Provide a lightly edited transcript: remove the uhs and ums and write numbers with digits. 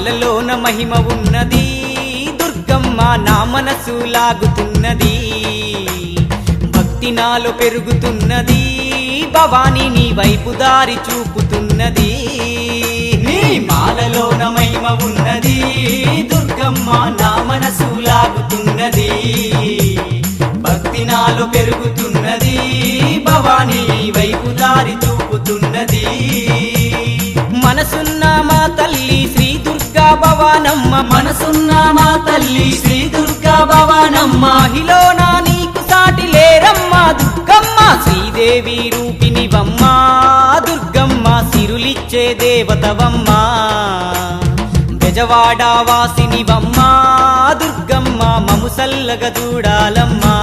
మాలలోన మహిమ ఉన్నది దుర్గమ్మ నా మనసు లాగుతున్నది భక్తి నాలో పెరుగుతున్నది భవాని నీ వైపు దారి చూపుతున్నది నీ మాలలోన మహిమ ఉన్నది దుర్గమ్మ నా మనసు లాగుతున్నది భక్తి నాలో పెరుగుతున్నది భవాని నీ వైపు దారి చూపుతున్నది మనసున్న మా తల్లి శ్రీ దుర్గా భవానమ్మ మనసున్న మా తల్లి శ్రీ దుర్గా భవానమ్మ మహిళన నీకు సాటి లేరమ్మ దుర్గమ్మ శ్రీదేవి రూపినివమ్మ దుర్గమ్మ సిరులిచ్చే దేవతవమ్మ బెజవాడ వాసినివమ్మ దుర్గమ్మ మము సల్లగ చూడాలమ్మా